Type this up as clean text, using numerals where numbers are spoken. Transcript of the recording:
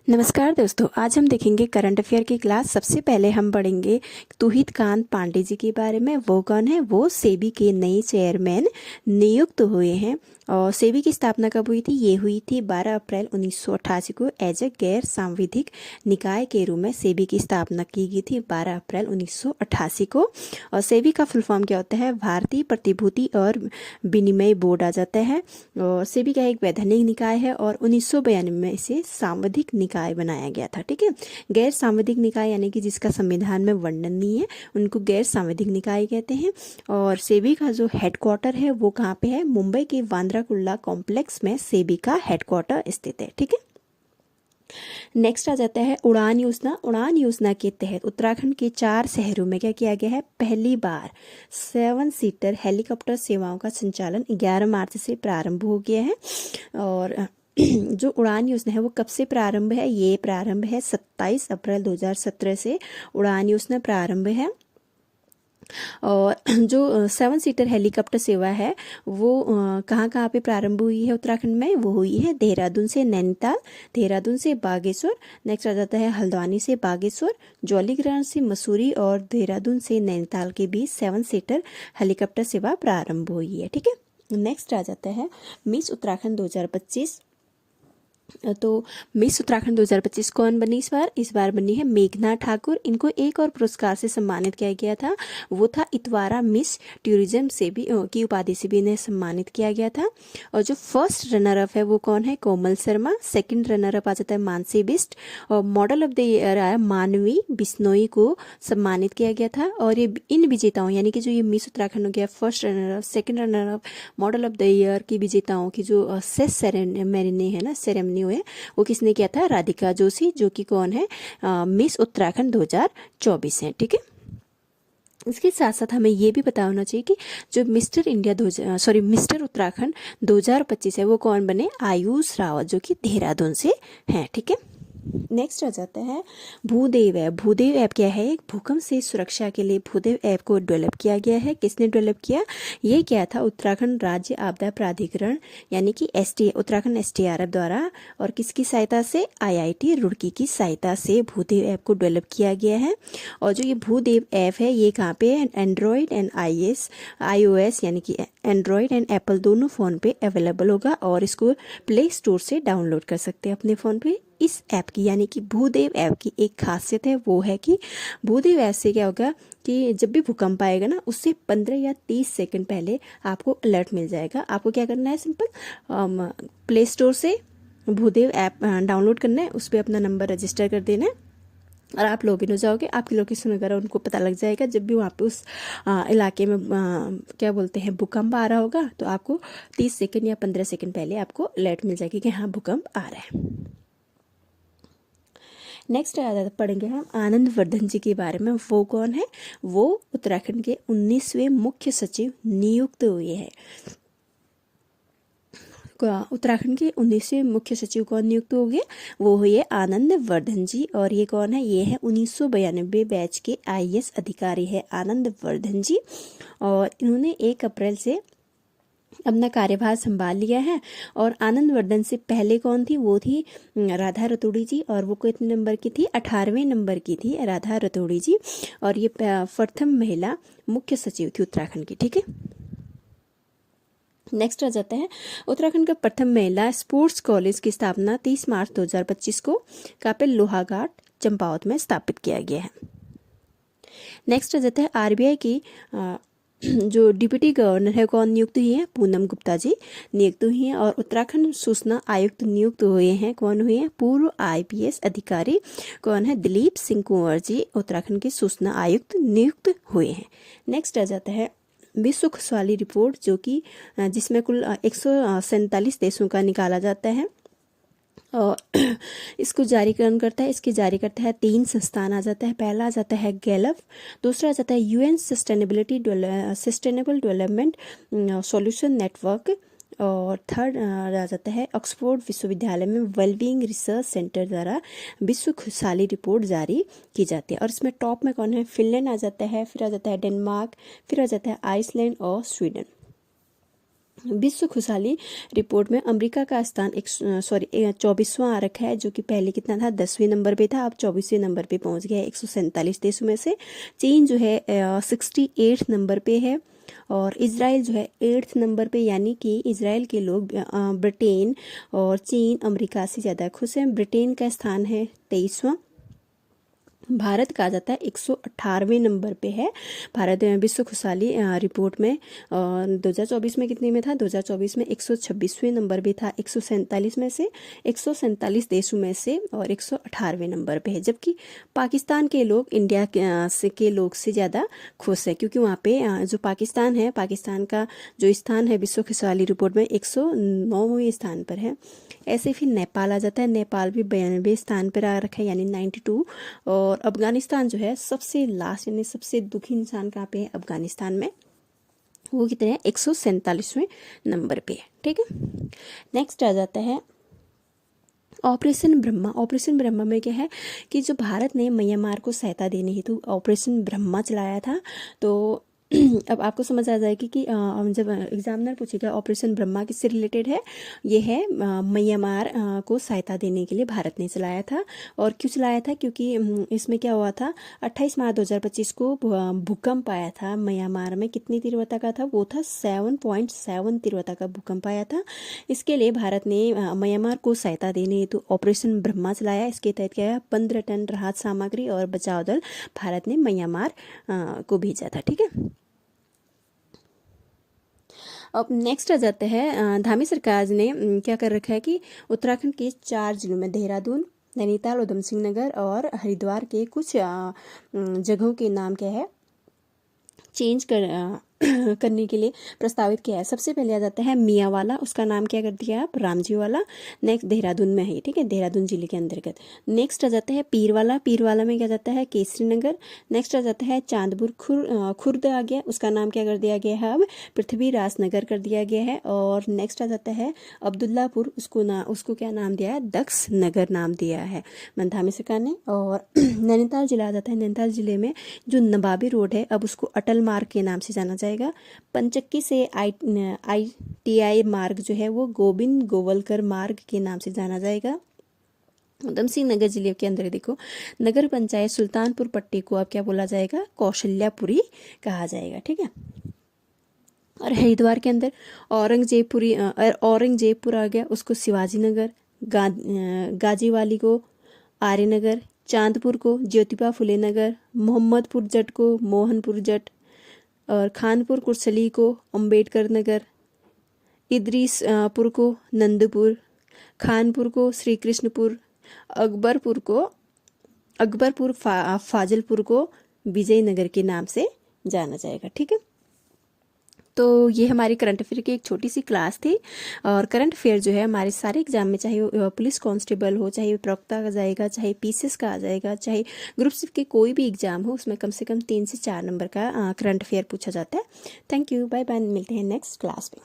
नमस्कार दोस्तों, आज हम देखेंगे करंट अफेयर की क्लास। सबसे पहले हम पढ़ेंगे तुहित कांत पांडे जी के बारे में। वो कौन है? वो सेबी के नए चेयरमैन नियुक्त हुए हैं। और सेबी की स्थापना कब हुई थी? ये हुई थी 12 अप्रैल 1988 को। एज ए गैर सांविधिक निकाय के रूप में सेबी की स्थापना की गई थी 12 अप्रैल 1988 को। और सेबी का फुल फॉर्म क्या होता है? भारतीय प्रतिभूति और विनिमय बोर्ड आ जाता है। और सेबी का एक वैधानिक निकाय है और 1992 में इसे सांविधिक निकाय बनाया गया था। ठीक है, गैर सांविधिक निकाय यानी कि जिसका संविधान में वर्णन नहीं है, उनको गैर सांविधिक निकाय कहते हैं। और सेबी का जो हेडक्वार्टर है वो कहाँ पे है? मुंबई के बांद्रा कुर्ला कॉम्प्लेक्स में सेबी का हेडक्वार्टर स्थित है। ठीक है, नेक्स्ट आ जाता है उड़ान योजना। उड़ान योजना के तहत उत्तराखंड के 4 शहरों में क्या किया गया है? पहली बार 7 सीटर हेलीकॉप्टर सेवाओं का संचालन 11 मार्च से प्रारंभ हो गया है। और जो उड़ान योजना है वो कब से प्रारंभ है? ये प्रारंभ है 27 अप्रैल 2017 से उड़ान योजना प्रारंभ है। और जो 7 सीटर हेलीकॉप्टर सेवा है वो कहाँ कहाँ पे प्रारंभ हुई है उत्तराखंड में? वो हुई है देहरादून से नैनीताल, देहरादून से बागेश्वर, नेक्स्ट आ जाता है हल्द्वानी से बागेश्वर, जौलीग्रांट से मसूरी और देहरादून से नैनीताल के बीच 7 सीटर हेलीकॉप्टर सेवा प्रारंभ हुई है। ठीक है, नेक्स्ट आ जाता है मिस उत्तराखंड 2025। तो मिस उत्तराखंड 2025 कौन बनी इस बार बनी है मेघना ठाकुर। इनको एक और पुरस्कार से सम्मानित किया गया था, वो था इतवारा मिस टूरिज्म से भी की उपाधि से भी इन्हें सम्मानित किया गया था। और जो फर्स्ट रनर अप है वो कौन है? Komal Sharma. Second runner up आ जाता है मानसी बिस्ट। और मॉडल ऑफ द ईयर आया मानवी बिश्नोई को सम्मानित किया गया था। और ये इन विजेताओं यानी कि जो ये मिस उत्तराखंड हो गया, first runner up, second runner up, model of the year की विजेताओं की जो सेस सेरेमनी है ना, सेरेमनी हुए, वो किसने किया था? राधिका जोशी, जो कि कौन है? मिस उत्तराखंड 2024 है। ठीक है, इसके साथ साथ हमें ये भी पता होना चाहिए कि जो मिस्टर उत्तराखंड 2025 है वो कौन बने? आयुष रावत, जो कि देहरादून से हैं। ठीक है, नेक्स्ट आ जाता है भूदेव ऐप। भूदेव ऐप क्या है? एक भूकंप से सुरक्षा के लिए भूदेव ऐप को डेवलप किया गया है। किसने डेवलप किया? ये क्या था? उत्तराखंड राज्य आपदा प्राधिकरण यानी कि उत्तराखंड STRF द्वारा। और किसकी सहायता से? IIT रुड़की की सहायता से भूदेव ऐप को डेवलप किया गया है। और जो ये भूदेव ऐप है ये कहाँ पे है? एंड्रॉयड एंड iOS यानी कि एंड्रॉयड एंड एप्पल दोनों फ़ोन पे अवेलेबल होगा और इसको प्ले स्टोर से डाउनलोड कर सकते हैं अपने फ़ोन पे। इस ऐप की यानी कि भूदेव ऐप की एक खासियत है, वो है कि भूदेव ऐप से क्या होगा कि जब भी भूकंप आएगा ना, उससे 15 या 30 सेकंड पहले आपको अलर्ट मिल जाएगा। आपको क्या करना है? सिंपल प्ले स्टोर से भूदेव ऐप डाउनलोड करना है, उस पर अपना नंबर रजिस्टर कर देना है और आप लॉगिन हो जाओगे। आपकी लोकेशन वगैरह उनको पता लग जाएगा। जब भी वहाँ पे उस इलाके में क्या बोलते हैं भूकंप आ रहा होगा तो आपको 30 सेकंड या 15 सेकंड पहले आपको अलर्ट मिल जाएगी कि हाँ भूकंप आ रहा है। नेक्स्ट पढ़ेंगे हम आनंद वर्धन जी के बारे में। वो कौन है? वो उत्तराखंड के 19वें मुख्य सचिव नियुक्त हुए हैं। उत्तराखंड के 19वें मुख्य सचिव कौन नियुक्त हो गए? वो हुए आनंद वर्धन जी। और ये कौन है? ये है 1992 बैच के IAS अधिकारी है आनंद वर्धन जी। और इन्होंने 1 अप्रैल से अपना कार्यभार संभाल लिया है। और आनंद वर्धन से पहले कौन थी? वो थी राधा रतोड़ी जी। और वो कितने नंबर की थी? 18वें नंबर की थी राधा रतोड़ी जी। और ये प्रथम महिला मुख्य सचिव थी उत्तराखंड की। ठीक है, नेक्स्ट आ जाता है उत्तराखंड का प्रथम महिला स्पोर्ट्स कॉलेज की स्थापना 30 मार्च 2025 को कापिल लोहाघाट चंपावत में स्थापित किया गया है। नेक्स्ट आ जाता है RBI की जो डिप्टी गवर्नर है कौन नियुक्त हुई है? पूनम गुप्ता जी नियुक्त हुई हैं। और उत्तराखंड सूचना आयुक्त नियुक्त हुए हैं कौन हुए हैं? पूर्व IPS अधिकारी कौन है? दिलीप सिंह कुंवर जी उत्तराखंड के सूचना आयुक्त नियुक्त हुए हैं। नेक्स्ट आ जाता है विश्व खुशहाली रिपोर्ट, जो कि जिसमें कुल 147 देशों का निकाला जाता है। और इसको जारीकरण करता है, इसके जारी करता है 3 संस्थान आ जाता है। पहला आ जाता है गैलप, दूसरा आ जाता है UN sustainable development solution network, और थर्ड आ जाता है ऑक्सफोर्ड विश्वविद्यालय में वेलबींग रिसर्च सेंटर द्वारा विश्व खुशहाली रिपोर्ट जारी की जाती है। और इसमें टॉप में कौन है? फिनलैंड आ जाता है, फिर आ जाता है डेनमार्क, फिर आ जाता है आइसलैंड और स्वीडन। विश्व खुशहाली रिपोर्ट में अमेरिका का स्थान 24वां आ रखा है, जो कि पहले कितना था, 10वें नंबर पे था, अब 24वें नंबर पे पहुंच गया है 147 देशों में से। चीन जो है 68 नंबर पे है, और इजराइल जो है 8th नंबर पे, यानी कि इजराइल के लोग ब्रिटेन और चीन अमेरिका से ज़्यादा खुश हैं। ब्रिटेन का स्थान है 23वां। भारत कहा जाता है 118वें नंबर पे है। भारत विश्व खुशहाली रिपोर्ट में 2024 में कितने में था, 2024 में 126वें नंबर पे था 147 में से, 147 देशों में से, और 118वें नंबर पे है। जबकि पाकिस्तान के लोग इंडिया के लोग से ज़्यादा खुश है, क्योंकि वहाँ पे जो पाकिस्तान है, पाकिस्तान का जो स्थान है विश्व खुशहाली रिपोर्ट में 109वें स्थान पर है। ऐसे फिर नेपाल आ जाता है, नेपाल भी 92वें स्थान पर आ रखा है, यानी 92। और अफगानिस्तान जो है सबसे लास्ट, यानी सबसे दुखी इंसान कहाँ पे है, अफगानिस्तान में, वो कितने हैं, 147वें नंबर पे है। ठीक है, नेक्स्ट आ जाता है ऑपरेशन ब्रह्मा। ऑपरेशन ब्रह्मा में क्या है कि जो भारत ने म्यांमार को सहायता देने हेतु ऑपरेशन ब्रह्मा चलाया था, तो अब आपको समझ आ जाएगी कि जब एग्जामिनर पूछेगा ऑपरेशन ब्रह्मा किससे रिलेटेड है, ये है म्यांमार को सहायता देने के लिए भारत ने चलाया था। और क्यों चलाया था, क्योंकि इसमें क्या हुआ था, 28 मार्च 2025 को भूकंप आया था म्यांमार में। कितनी तीव्रता का था, वो था 7.7 तीव्रता का भूकंप आया था। इसके लिए भारत ने म्यांमार को सहायता देने हेतु ऑपरेशन ब्रह्मा चलाया। इसके तहत क्या है, 15 टन राहत सामग्री और बचाव दल भारत ने म्यांमार को भेजा था। ठीक है, अब नेक्स्ट आ जाता है धामी सरकार ने क्या कर रखा है कि उत्तराखंड के 4 जिलों में, देहरादून, नैनीताल, उधम सिंह नगर और हरिद्वार के कुछ जगहों के नाम क्या है, चेंज करने के लिए प्रस्तावित किया है। सबसे पहले आ जाता है मियाँवाला, उसका नाम क्या कर दिया आप, रामजी वाला। नेक्स्ट देहरादून में है, ठीक है, देहरादून जिले के अंतर्गत। नेक्स्ट आ जाता है पीरवाला, पीरवाला में क्या जाता है, केसरी नगर। नेक्स्ट आ जाता है चांदपुर खुर्द आ गया, उसका नाम क्या कर दिया गया है, अब पृथ्वीराज नगर कर दिया गया है। और नेक्स्ट आ जाता है अब्दुल्लापुर, उसको क्या नाम दिया है, दक्ष नगर नाम दिया है धामी सरकार ने। और नैनीताल जिला आ जाता है, नैनीताल जिले में जो नवाबी रोड है, अब उसको अटल मार्ग के नाम से जाना जाएगा। पंचक्की से ITI मार्ग जो है वो गोविंद गोवलकर मार्ग के नाम से जाना जाएगा। उधम सिंह नगर जिले के अंदर देखो, नगर पंचायत सुल्तानपुर पट्टी को अब क्या बोला जाएगा, कौशल्यापुरी कहा जाएगा। ठीक है, और हरिद्वार के अंदर औरंगजेबपुर आ गया, उसको शिवाजी नगर, गाजीवाली को आर्यनगर, चांदपुर को ज्योतिबा फुले नगर, मोहम्मदपुर जट को मोहनपुर जट, और खानपुर कुर्सली को अंबेडकर नगर, इदरीसपुर को नंदपुर, खानपुर को श्री कृष्णपुर, अकबरपुर फाजलपुर को विजयनगर के नाम से जाना जाएगा। ठीक है, तो ये हमारी करंट अफेयर की एक छोटी सी क्लास थी। और करंट अफेयर जो है हमारे सारे एग्जाम में, चाहे वो पुलिस कांस्टेबल हो, चाहे प्रवक्ता का जाएगा, चाहे पीसीएस का आ जाएगा, चाहे ग्रुप सी के कोई भी एग्जाम हो, उसमें कम से कम 3 से 4 नंबर का करंट अफेयर पूछा जाता है। थैंक यू, बाय बाय, मिलते हैं नेक्स्ट क्लास में।